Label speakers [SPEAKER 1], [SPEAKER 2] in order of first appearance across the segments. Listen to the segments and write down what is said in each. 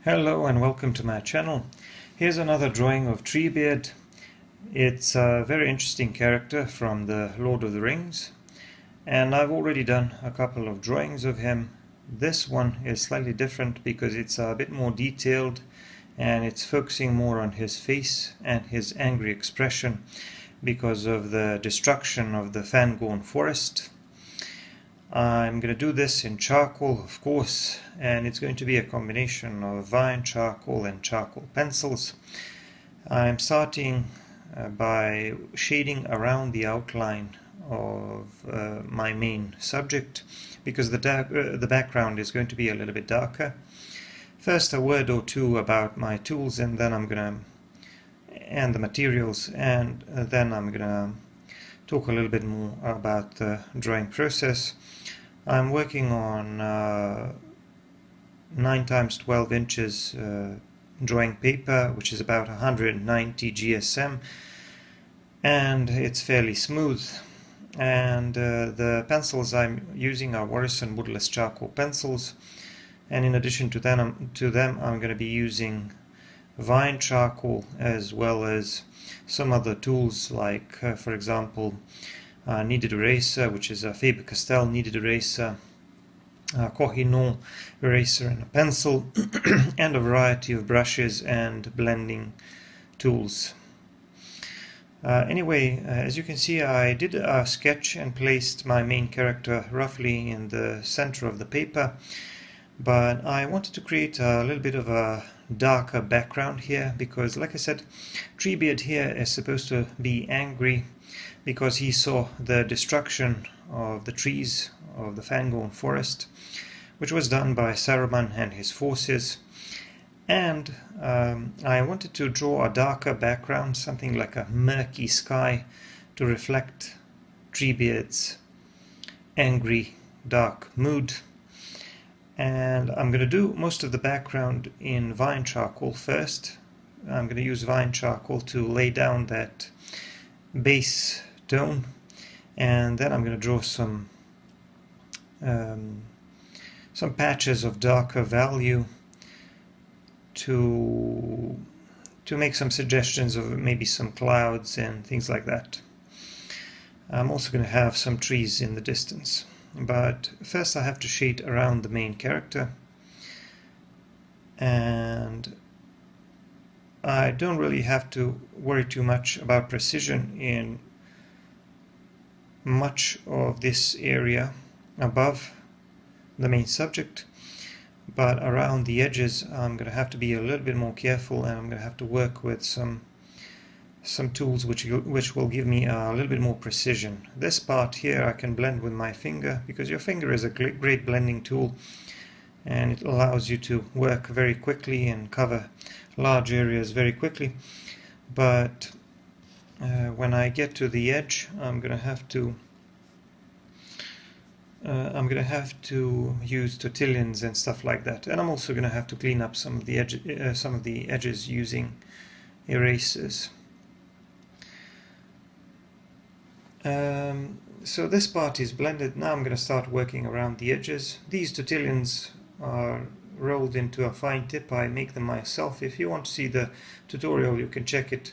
[SPEAKER 1] Hello and welcome to my channel. Here's another drawing of Treebeard. It's a very interesting character from the Lord of the Rings, and I've already done a couple of drawings of him. This one is slightly different because it's a bit more detailed and it's focusing more on his face and his angry expression because of the destruction of the Fangorn forest. I'm going to do this in charcoal, of course, and it's going to be a combination of vine charcoal and charcoal pencils. I'm starting by shading around the outline of my main subject because the background is going to be a little bit darker. First, a word or two about my tools, and then and the materials, and then I'm going to talk a little bit more about the drawing process. I'm working on 9 times 12 inches drawing paper, which is about 190 GSM, and it's fairly smooth. And the pencils I'm using are Morrison woodless charcoal pencils, and in addition to them I'm going to be using vine charcoal as well as some other tools like, for example, kneaded eraser, which is a Faber-Castell kneaded eraser, Kohinoor eraser and a pencil, and a variety of brushes and blending tools. Anyway, as you can see, I did a sketch and placed my main character roughly in the center of the paper, but I wanted to create a little bit of a darker background here because, like I said, Treebeard here is supposed to be angry because he saw the destruction of the trees of the Fangorn forest, which was done by Saruman and his forces. And I wanted to draw a darker background, something like a murky sky, to reflect Treebeard's angry, dark mood. And I'm going to do most of the background in vine charcoal first. I'm going to use vine charcoal to lay down that base tone, and then I'm going to draw some patches of darker value to make some suggestions of maybe some clouds and things like that. I'm also going to have some trees in the distance, but first I have to shade around the main character, and I don't really have to worry too much about precision in much of this area above the main subject, but around the edges I'm going to have to be a little bit more careful, and I'm going to have to work with some tools which will give me a little bit more precision. This part here I can blend with my finger because your finger is a great blending tool, and it allows you to work very quickly and cover large areas very quickly. But when I get to the edge, I'm going to have to use tortillons and stuff like that, and I'm also going to have to clean up some of the edges using erasers. So this part is blended. Now I'm going to start working around the edges. These tortillons are rolled into a fine tip. I make them myself. If you want to see the tutorial, you can check it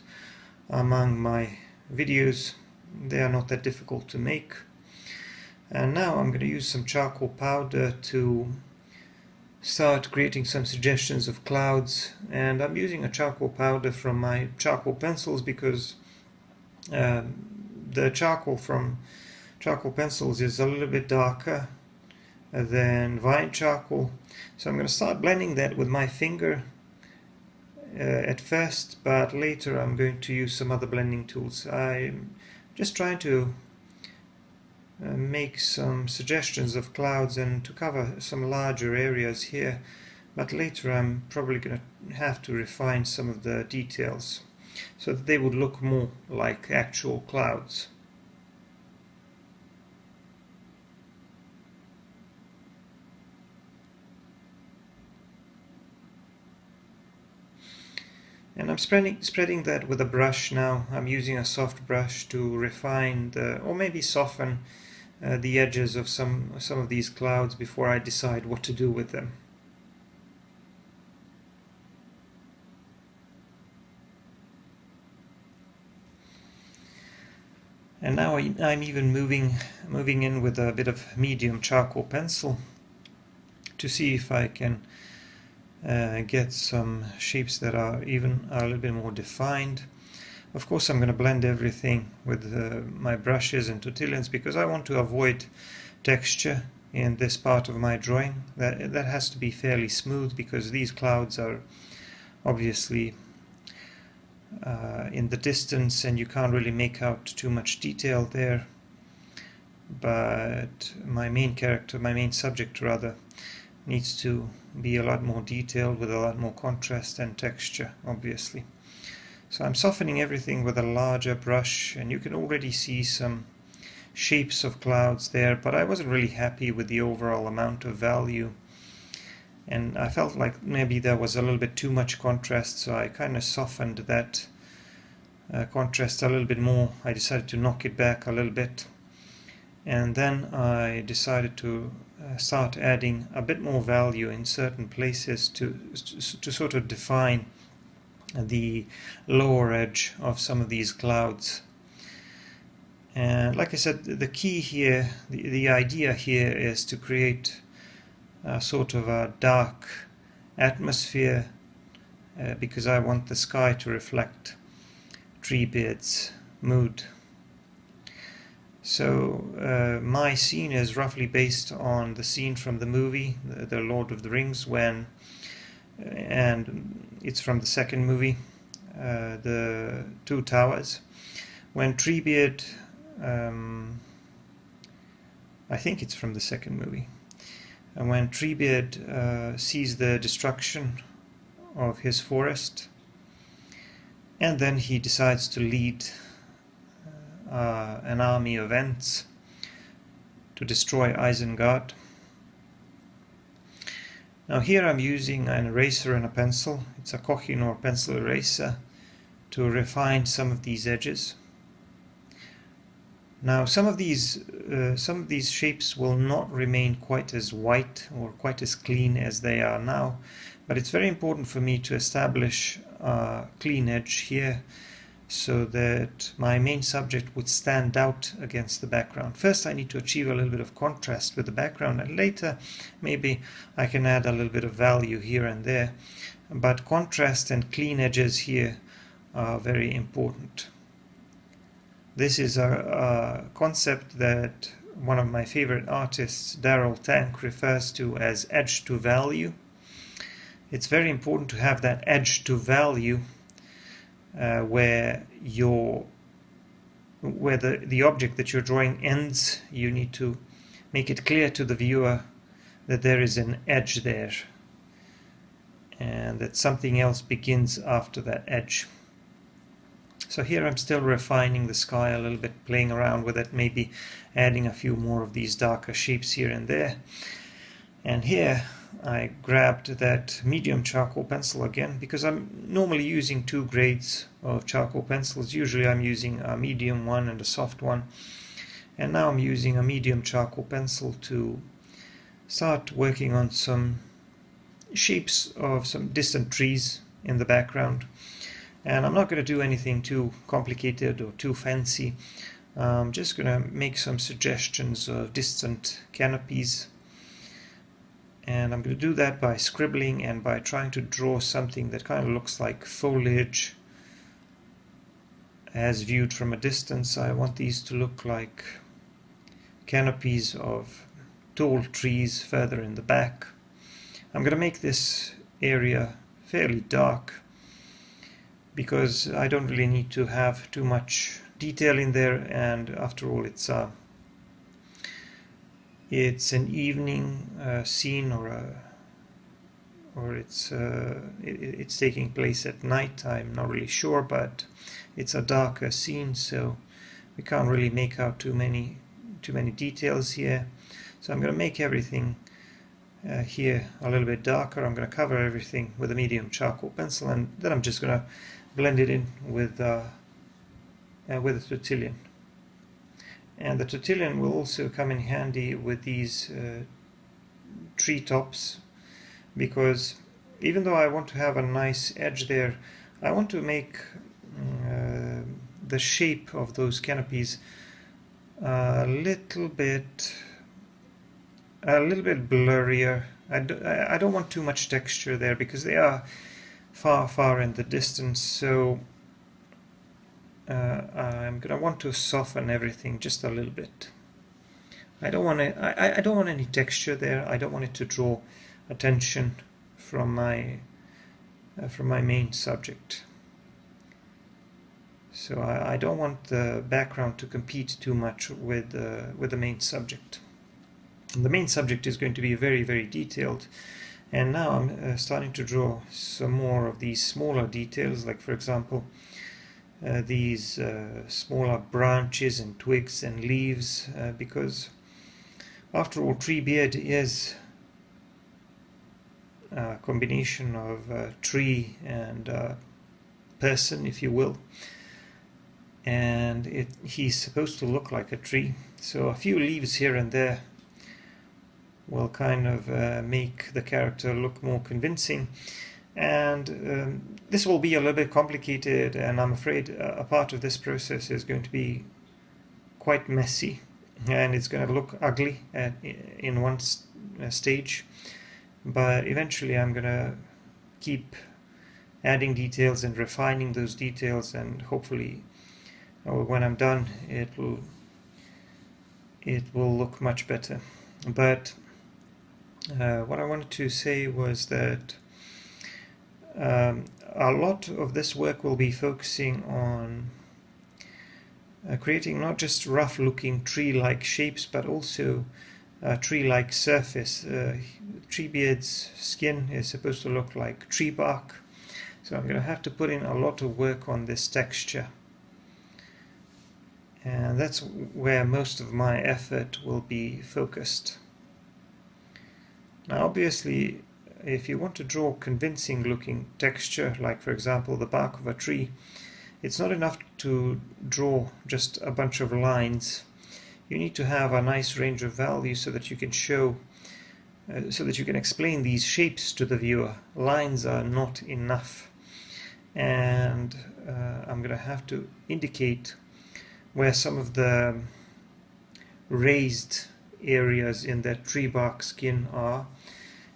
[SPEAKER 1] among my videos. They are not that difficult to make. And now I'm going to use some charcoal powder to start creating some suggestions of clouds, and I'm using a charcoal powder from my charcoal pencils because the charcoal from charcoal pencils is a little bit darker than vine charcoal. So I'm going to start blending that with my finger at first, but later I'm going to use some other blending tools. I'm just trying to make some suggestions of clouds and to cover some larger areas here, but later I'm probably going to have to refine some of the details so that they would look more like actual clouds. And I'm spreading that with a brush now. I'm using a soft brush to refine or maybe soften the edges of some of these clouds before I decide what to do with them. And now I'm even moving in with a bit of medium charcoal pencil to see if I can get some shapes that are even a little bit more defined. Of course, I'm going to blend everything with my brushes and Tolkien because I want to avoid texture in this part of my drawing. That has to be fairly smooth because these clouds are obviously in the distance and you can't really make out too much detail there. But my main character, my main subject rather, needs to be a lot more detailed with a lot more contrast and texture, obviously. So I'm softening everything with a larger brush, and you can already see some shapes of clouds there, but I wasn't really happy with the overall amount of value, and I felt like maybe there was a little bit too much contrast, so I kind of softened that contrast a little bit more. I decided to knock it back a little bit, and then I decided to start adding a bit more value in certain places to sort of define the lower edge of some of these clouds. And like I said, the key here, the idea here is to create a sort of a dark atmosphere because I want the sky to reflect Treebeard's mood. So my scene is roughly based on the scene from the movie, The Lord of the Rings, and it's from the second movie, The Two Towers, when Treebeard, I think it's from the second movie, and when Treebeard sees the destruction of his forest, and then he decides to lead an army of Ents to destroy Isengard. Now here I'm using an eraser and a pencil. It's a Kohinoor pencil eraser to refine some of these edges. Now some of these shapes will not remain quite as white or quite as clean as they are now, but it's very important for me to establish a clean edge here so that my main subject would stand out against the background. First I need to achieve a little bit of contrast with the background, and later maybe I can add a little bit of value here and there. But contrast and clean edges here are very important. This is a concept that one of my favorite artists, Darryl Tank, refers to as edge to value. It's very important to have that edge to value where the object that you're drawing ends. You need to make it clear to the viewer that there is an edge there and that something else begins after that edge. So here I'm still refining the sky a little bit, playing around with it, maybe adding a few more of these darker shapes here and there. And here I grabbed that medium charcoal pencil again, because I'm normally using two grades of charcoal pencils. Usually I'm using a medium one and a soft one, and now I'm using a medium charcoal pencil to start working on some shapes of some distant trees in the background. And I'm not going to do anything too complicated or too fancy. I'm just going to make some suggestions of distant canopies. And I'm going to do that by scribbling and by trying to draw something that kind of looks like foliage as viewed from a distance. I want these to look like canopies of tall trees further in the back. I'm going to make this area fairly dark because I don't really need to have too much detail in there, and after all it's an evening scene, or it's taking place at night. I'm not really sure, but it's a darker scene, so we can't really make out too many details here. So I'm going to make everything here a little bit darker. I'm going to cover everything with a medium charcoal pencil, and then I'm just going to blend it in with a Tolkien. And the Tolkien will also come in handy with these tree tops, because even though I want to have a nice edge there, I want to make the shape of those canopies a little bit blurrier. I don't want too much texture there because they are far in the distance, so I'm gonna want to soften everything just a little bit. I don't want any texture there. I don't want it to draw attention from my main subject. So I don't want the background to compete too much with the main subject. And the main subject is going to be very detailed, and now I'm starting to draw some more of these smaller details, like for example these smaller branches and twigs and leaves, because after all, Treebeard is a combination of tree and person, if you will, and he's supposed to look like a tree, so a few leaves here and there will kind of make the character look more convincing. And this will be a little bit complicated, and I'm afraid a part of this process is going to be quite messy, and it's going to look ugly in one stage, but eventually I'm going to keep adding details and refining those details, and hopefully when I'm done it will look much better. But what I wanted to say was that a lot of this work will be focusing on creating not just rough looking tree-like shapes, but also a tree-like surface. Treebeard's skin is supposed to look like tree bark, so I'm going to have to put in a lot of work on this texture, and that's where most of my effort will be focused. Now obviously, if you want to draw convincing looking texture, like for example the bark of a tree, it's not enough to draw just a bunch of lines. You need to have a nice range of values so that you can show, so that you can explain these shapes to the viewer. Lines are not enough, and I'm going to have to indicate where some of the raised areas in that tree bark skin are,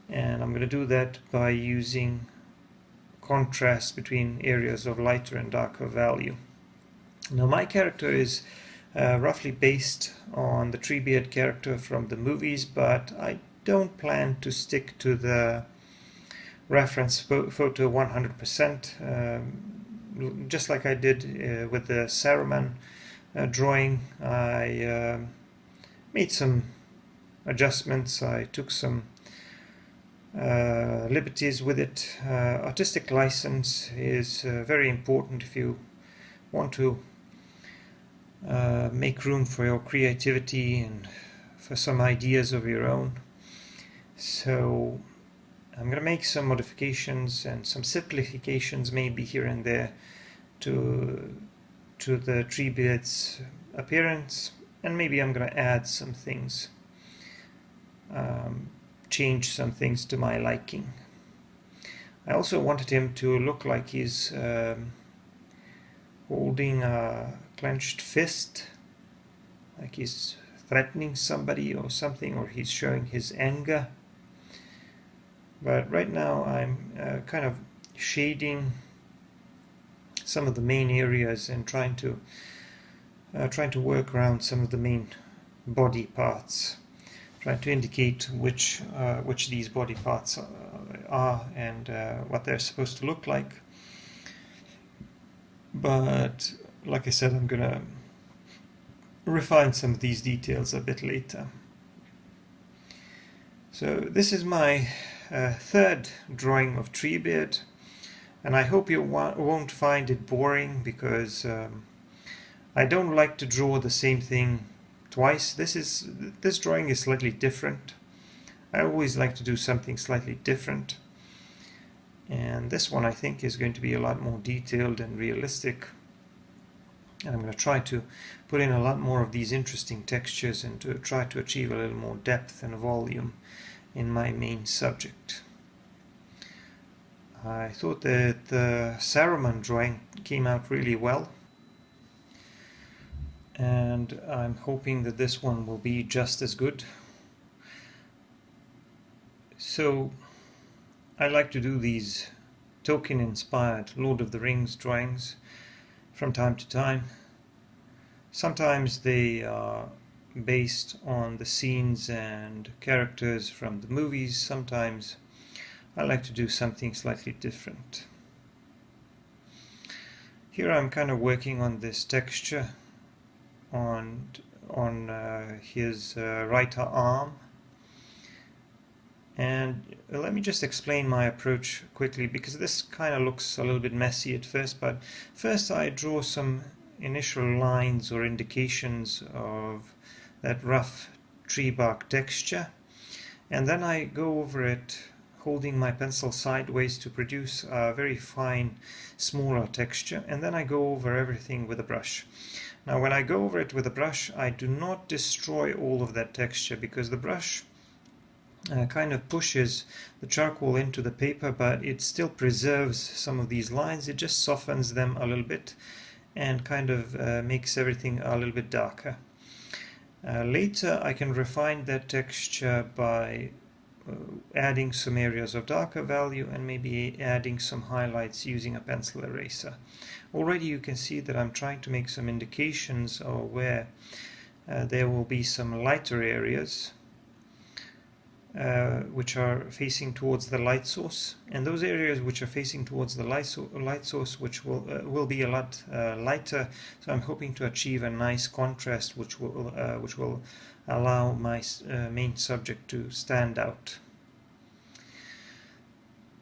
[SPEAKER 1] and I'm going to do that by using contrast between areas of lighter and darker value. Now my character is roughly based on the Treebeard character from the movies, but I don't plan to stick to the reference photo 100%. Just like I did with the Saruman drawing, I made some adjustments. I took some liberties with it. Artistic license is very important if you want to make room for your creativity and for some ideas of your own. So I'm going to make some modifications and some simplifications maybe here and there to the Treebeard's appearance, and maybe I'm going to add some things, change some things to my liking. I also wanted him to look like he's holding a clenched fist, like he's threatening somebody or something, or he's showing his anger. But right now I'm kind of shading some of the main areas and trying to work around some of the main body parts, trying to indicate which these body parts are and what they're supposed to look like. But like I said, I'm gonna refine some of these details a bit later. So this is my third drawing of Treebeard, and I hope you won't find it boring, because I don't like to draw the same thing twice. This drawing is slightly different. I always like to do something slightly different, and this one I think is going to be a lot more detailed and realistic, and I'm going to try to put in a lot more of these interesting textures and to try to achieve a little more depth and volume in my main subject. I thought that the Saruman drawing came out really well, and I'm hoping that this one will be just as good. So I like to do these Tolkien inspired Lord of the Rings drawings from time to time. Sometimes they are based on the scenes and characters from the movies. Sometimes I like to do something slightly different. Here I'm kind of working on this texture on his right arm. And let me just explain my approach quickly, because this kind of looks a little bit messy at first. But first I draw some initial lines or indications of that rough tree bark texture, and then I go over it holding my pencil sideways to produce a very fine, smaller texture, and then I go over everything with a brush. Now when I go over it with a brush, I do not destroy all of that texture, because the brush kind of pushes the charcoal into the paper, but it still preserves some of these lines. It just softens them a little bit and kind of makes everything a little bit darker. Later I can refine that texture by adding some areas of darker value and maybe adding some highlights using a pencil eraser. Already you can see that I'm trying to make some indications of where there will be some lighter areas which are facing towards the light source, and those areas which are facing towards the light source, which will be a lot lighter. So I'm hoping to achieve a nice contrast which will allow my main subject to stand out.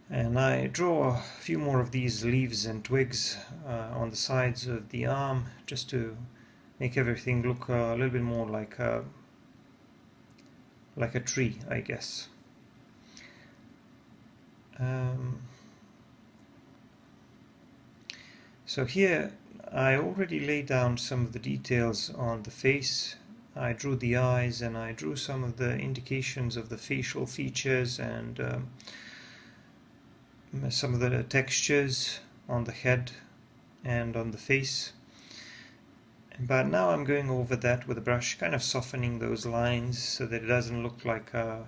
[SPEAKER 1] And I draw a few more of these leaves and twigs on the sides of the arm, just to make everything look a little bit more like a tree, I guess. So here I already laid down some of the details on the face. I drew the eyes, and I drew some of the indications of the facial features, and some of the textures on the head and on the face. But now I'm going over that with a brush, kind of softening those lines so that it doesn't look like a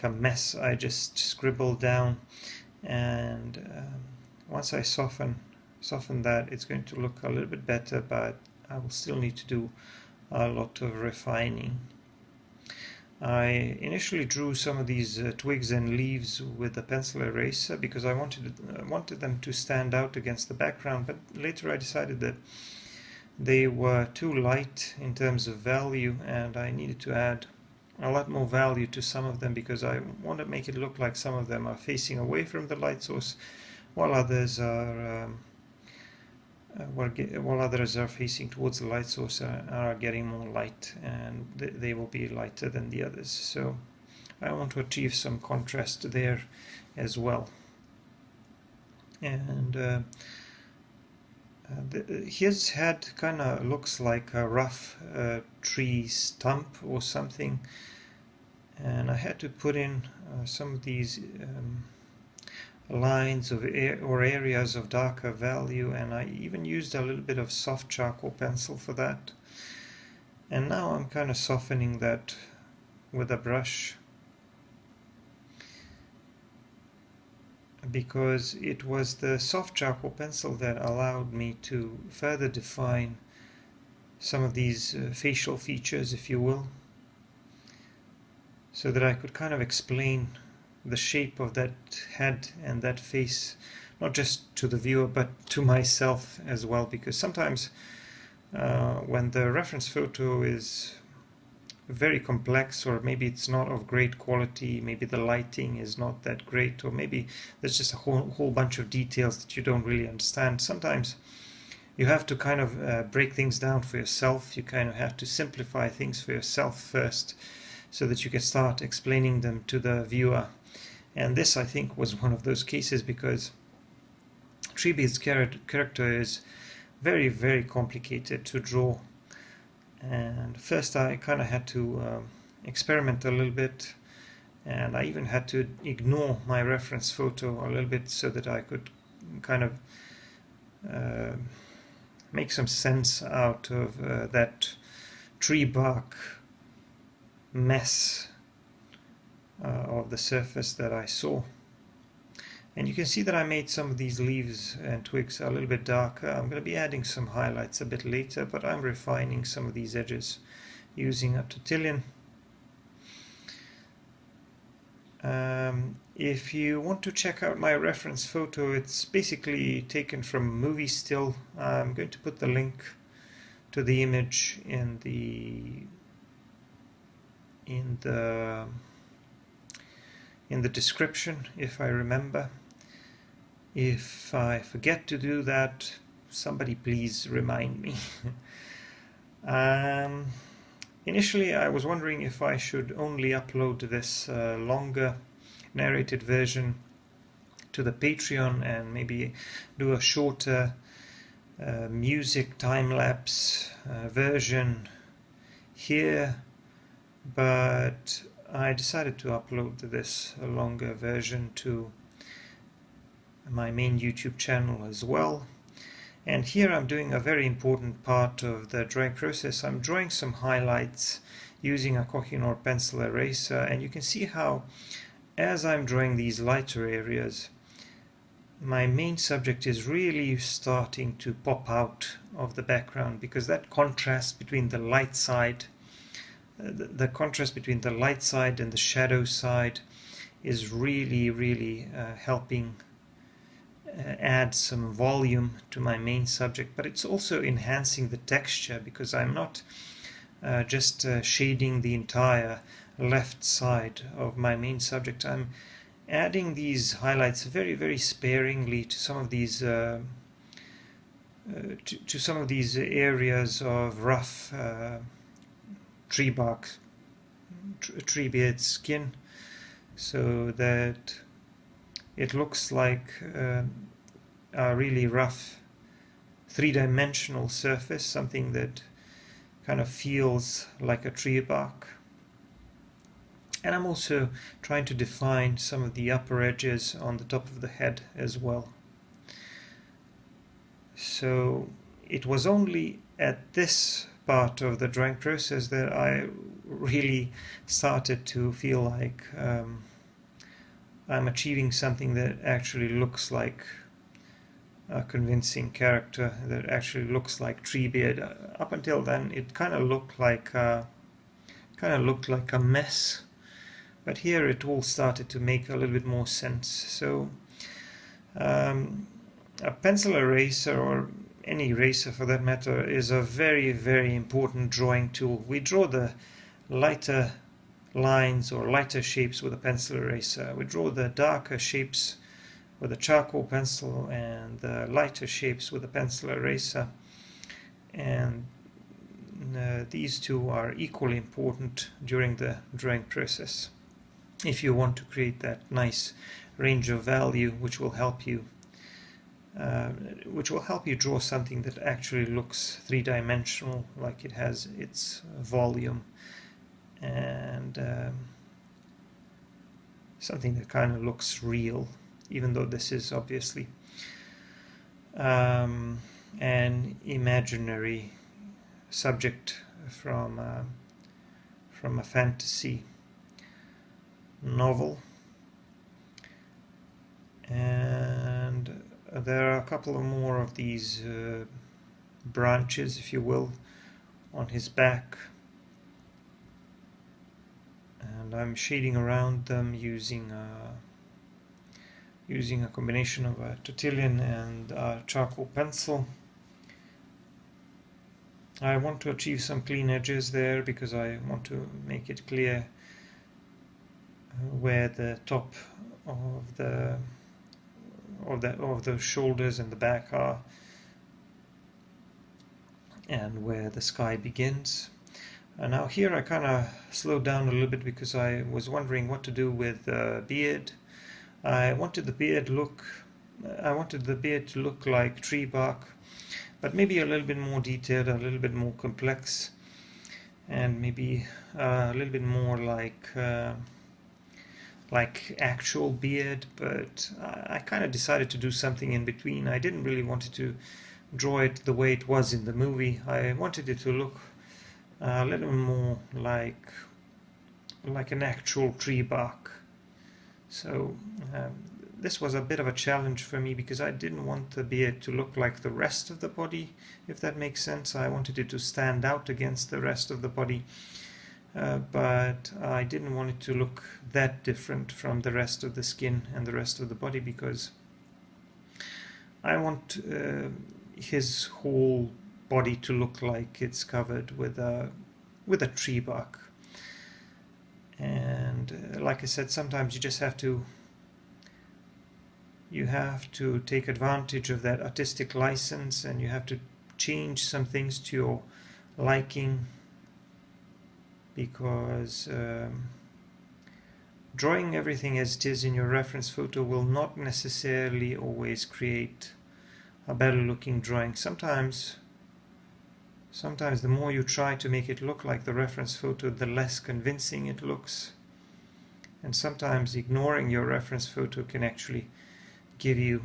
[SPEAKER 1] mess I just scribbled down. And once I soften that, it's going to look a little bit better, but I will still need to do a lot of refining. I initially drew some of these twigs and leaves with a pencil eraser because I wanted them to stand out against the background, but later I decided that they were too light in terms of value, and I needed to add a lot more value to some of them, because I want to make it look like some of them are facing away from the light source, while others are facing towards the light source, are getting more light, and they will be lighter than the others. So I want to achieve some contrast there as well. And his head kind of looks like a rough tree stump or something, and I had to put in some of these lines of areas of darker value, and I even used a little bit of soft charcoal pencil for that. And now I'm kind of softening that with a brush, because it was the soft charcoal pencil that allowed me to further define some of these facial features, if you will, so that I could kind of explain the shape of that head and that face, not just to the viewer but to myself as well, because sometimes when the reference photo is very complex, or maybe it's not of great quality, maybe the lighting is not that great, or maybe there's just a whole bunch of details that you don't really understand. Sometimes you have to kind of break things down for yourself. You kind of have to simplify things for yourself first, so that you can start explaining them to the viewer. And this, I think, was one of those cases, because Treebeard's character is very, very complicated to draw. And first I kind of had to experiment a little bit, and I even had to ignore my reference photo a little bit, so that I could kind of make some sense out of that tree bark mess of the surface that I saw. And you can see that I made some of these leaves and twigs a little bit darker. I'm going to be adding some highlights a bit later, but I'm refining some of these edges using a Tolkien. If you want to check out my reference photo, it's basically taken from a movie still. I'm going to put the link to the image in the description if I remember. If I forget to do that, somebody please remind me. Initially I was wondering if I should only upload this longer narrated version to the Patreon and maybe do a shorter music time-lapse version here, but I decided to upload this longer version to my main YouTube channel as well. And here I'm doing a very important part of the drawing process. I'm drawing some highlights using a Kohinoor pencil eraser, and you can see how as I'm drawing these lighter areas, my main subject is really starting to pop out of the background, because that contrast between the light side, the contrast between the light side and the shadow side is really helping add some volume to my main subject, but it's also enhancing the texture, because I'm not just shading the entire left side of my main subject. I'm adding these highlights very sparingly to some of these areas of rough treebeard skin, so that it looks like a really rough three-dimensional surface, something that kind of feels like a tree bark. And I'm also trying to define some of the upper edges on the top of the head as well. So it was only at this part of the drawing process that I really started to feel like I'm achieving something that actually looks like a convincing character, that actually looks like Treebeard. Up until then, it kind of looked like a mess, but here it all started to make a little bit more sense. So a pencil eraser, or any eraser for that matter, is a very important drawing tool. We draw the lighter lines or lighter shapes with a pencil eraser. We draw the darker shapes with a charcoal pencil and the lighter shapes with a pencil eraser. And these two are equally important during the drawing process if you want to create that nice range of value which will help you draw something that actually looks three-dimensional, like it has its volume, and something that kind of looks real, even though this is obviously an imaginary subject from a fantasy novel. And there are a couple of more of these branches, if you will, on his back, and I'm shading around them using a combination of a Tolkien and a charcoal pencil. I want to achieve some clean edges there because I want to make it clear where the top of the shoulders and the back are, and where the sky begins. And now here I kind of slowed down a little bit because I was wondering what to do with the beard. I wanted the beard to look like tree bark, but maybe a little bit more detailed, a little bit more complex, and maybe a little bit more like actual beard. But I kind of decided to do something in between. I didn't really want it to draw it the way it was in the movie. I wanted it to look a little more like an actual tree bark. So this was a bit of a challenge for me because I didn't want the beard to look like the rest of the body, if that makes sense. I wanted it to stand out against the rest of the body, but I didn't want it to look that different from the rest of the skin and the rest of the body, because I want his whole body to look like it's covered with a tree bark. And like I said, sometimes you just have to take advantage of that artistic license, and you have to change some things to your liking, because drawing everything as it is in your reference photo will not necessarily always create a better looking drawing. Sometimes the more you try to make it look like the reference photo, the less convincing it looks. And sometimes ignoring your reference photo can actually give you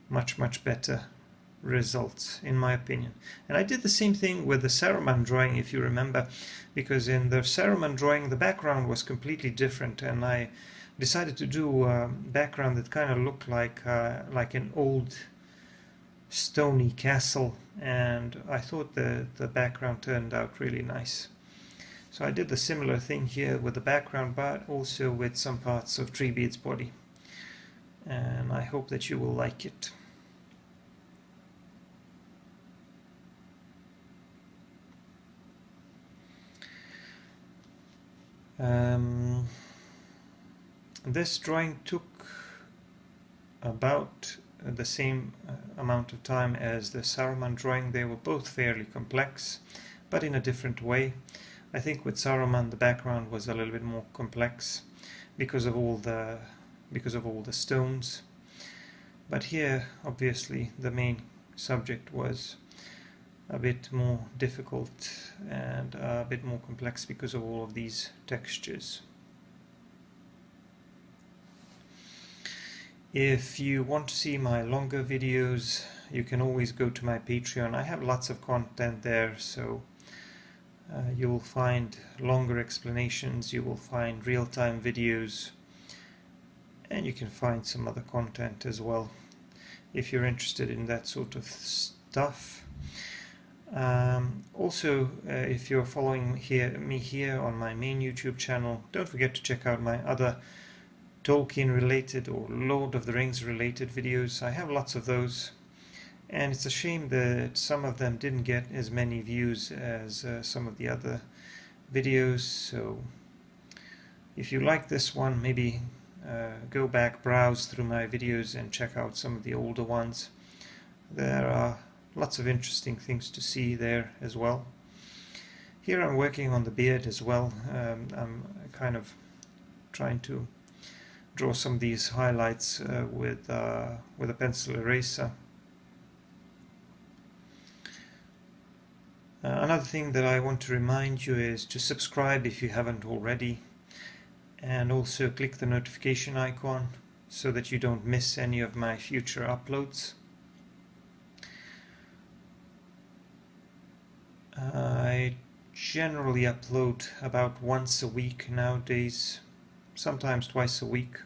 [SPEAKER 1] much better results, in my opinion. And I did the same thing with the Saruman drawing, if you remember, because in the Saruman drawing the background was completely different, and I decided to do a background that kind of looked like an old stony castle, and I thought the background turned out really nice. So I did the similar thing here with the background, but also with some parts of Treebeard's body, and I hope that you will like it. This drawing took about the same amount of time as the Saruman drawing. They were both fairly complex, but in a different way. I think with Saruman the background was a little bit more complex because of all the stones. But here, obviously, the main subject was a bit more difficult and a bit more complex because of all of these textures. If you want to see my longer videos, you can always go to my Patreon. I have lots of content there, so you will find longer explanations, you will find real-time videos, and you can find some other content as well if you're interested in that sort of stuff. Also, if you're following me here on my main YouTube channel, don't forget to check out my other Tolkien related or Lord of the Rings related videos. I have lots of those, and it's a shame that some of them didn't get as many views as some of the other videos. So if you like this one, maybe go back, browse through my videos and check out some of the older ones. There are lots of interesting things to see there as well. Here I'm working on the beard as well. I'm kind of trying to draw some of these highlights with a pencil eraser. Another thing that I want to remind you is to subscribe if you haven't already, and also click the notification icon so that you don't miss any of my future uploads. I generally upload about once a week nowadays, sometimes twice a week.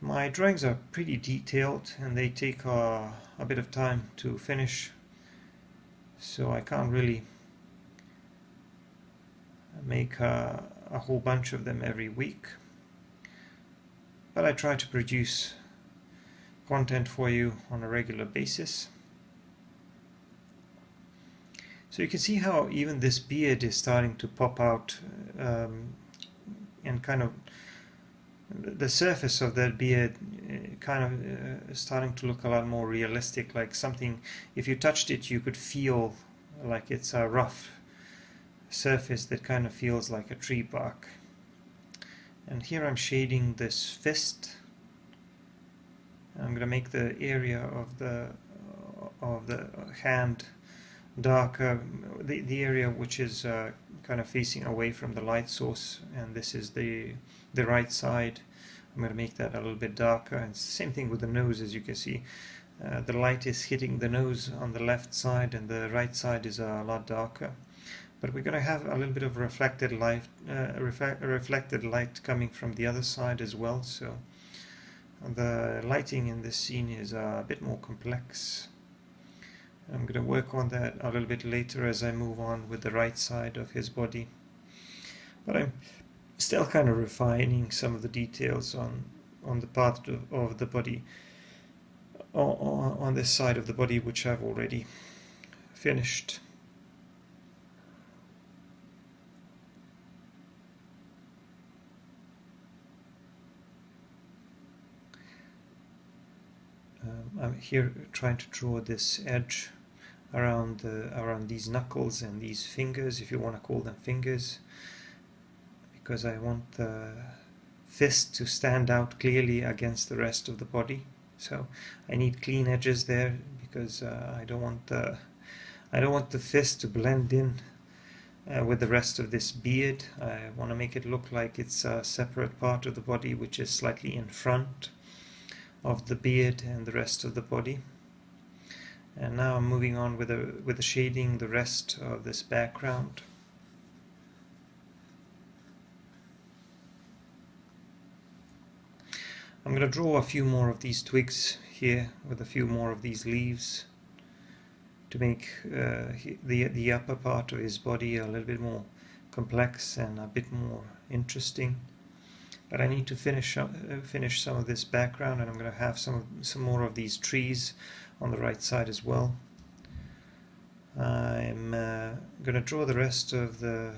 [SPEAKER 1] My drawings are pretty detailed and they take a bit of time to finish, so I can't really make a whole bunch of them every week, but I try to produce content for you on a regular basis. So you can see how even this beard is starting to pop out, and kind of the surface of that beard kind of is starting to look a lot more realistic, like something, if you touched it you could feel like it's a rough surface that kind of feels like a tree bark. And here I'm shading this fist. I'm going to make the area of the hand darker, the area which is kind of facing away from the light source, and this is the right side. I'm going to make that a little bit darker, and it's the same thing with the nose. As you can see, the light is hitting the nose on the left side and the right side is a lot darker. But we're going to have a little bit of reflected light coming from the other side as well, so the lighting in this scene is a bit more complex. I'm going to work on that a little bit later as I move on with the right side of his body. But I'm still kind of refining some of the details on the part of the body, on this side of the body, which I've already finished. I'm here trying to draw this edge around these knuckles and these fingers, if you want to call them fingers, because I want the fist to stand out clearly against the rest of the body. So I need clean edges there, because I don't want the fist to blend in with the rest of this beard. I want to make it look like it's a separate part of the body which is slightly in front of the beard and the rest of the body. And now I'm moving on with the shading the rest of this background. I'm going to draw a few more of these twigs here with a few more of these leaves to make the upper part of his body a little bit more complex and a bit more interesting. But I need to finish some of this background, and I'm going to have some more of these trees on the right side as well. I'm going to draw the rest of the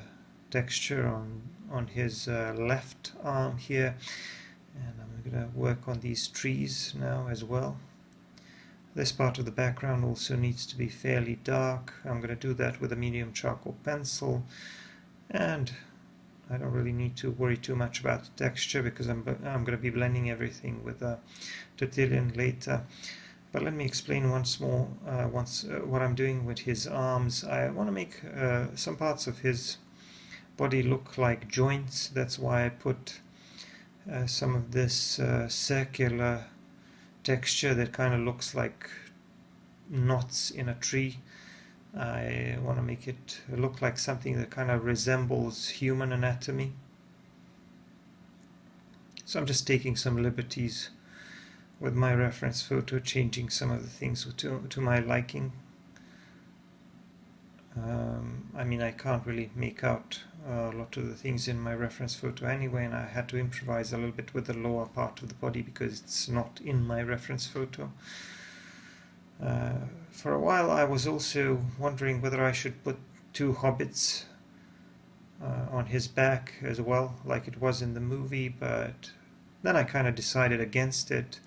[SPEAKER 1] texture on his left arm here, and I'm going to work on these trees now as well. This part of the background also needs to be fairly dark. I'm going to do that with a medium charcoal pencil, and I don't really need to worry too much about the texture because I'm going to be blending everything with Tolkien later. But let me explain once more what I'm doing with his arms. I want to make some parts of his body look like joints. That's why I put some of this circular texture that kind of looks like knots in a tree. I want to make it look like something that kind of resembles human anatomy. So I'm just taking some liberties with my reference photo, changing some of the things to my liking. I mean, I can't really make out a lot of the things in my reference photo anyway, and I had to improvise a little bit with the lower part of the body because it's not in my reference photo. For a while I was also wondering whether I should put two hobbits on his back as well, like it was in the movie, but then I kind of decided against it.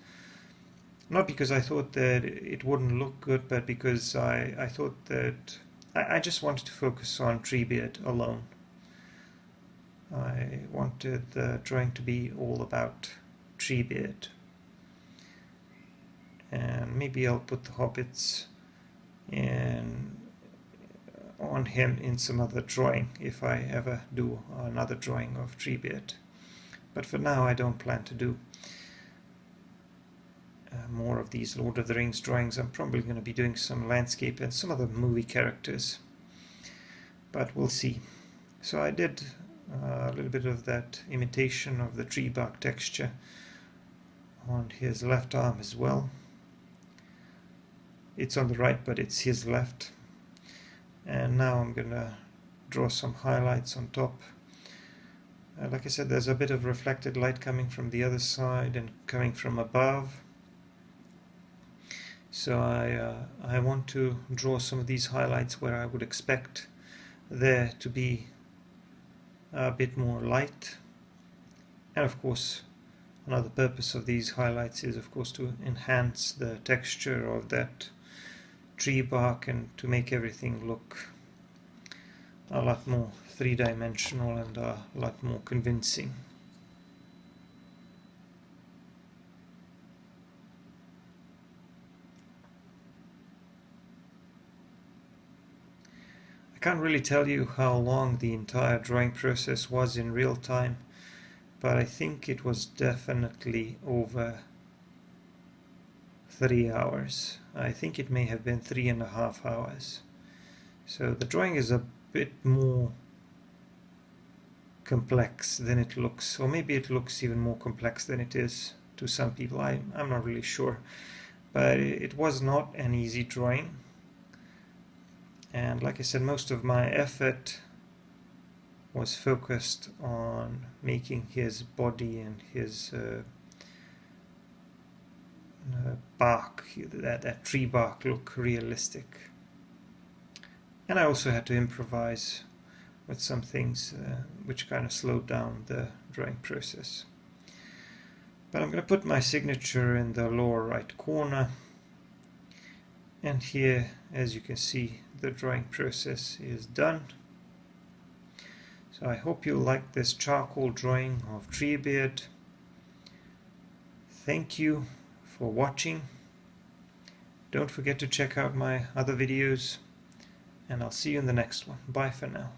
[SPEAKER 1] Not because I thought that it wouldn't look good, but because I thought that I just wanted to focus on Treebeard alone. I wanted the drawing to be all about Treebeard. And maybe I'll put the hobbits on him in some other drawing if I ever do another drawing of Treebeard. But for now I don't plan to do more of these Lord of the Rings drawings. I'm probably going to be doing some landscape and some other movie characters, but we'll see. So I did a little bit of that imitation of the tree bark texture on his left arm as well. It's on the right, but it's his left. And now I'm going to draw some highlights on top. Like I said, there's a bit of reflected light coming from the other side and coming from above. So I want to draw some of these highlights where I would expect there to be a bit more light. And of course, another purpose of these highlights is of course to enhance the texture of that tree bark and to make everything look a lot more three-dimensional and a lot more convincing. I can't really tell you how long the entire drawing process was in real time, but I think it was definitely over 3 hours. I think it may have been 3.5 hours. So the drawing is a bit more complex than it looks, or maybe it looks even more complex than it is to some people. I'm not really sure, but it was not an easy drawing. And like I said, most of my effort was focused on making his body and his bark, that tree bark, look realistic. And I also had to improvise with some things which kind of slowed down the drawing process. But I'm going to put my signature in the lower right corner, and here, as you can see, the drawing process is done. So I hope you like this charcoal drawing of Treebeard. Thank you for watching. Don't forget to check out my other videos, and I'll see you in the next one. Bye for now.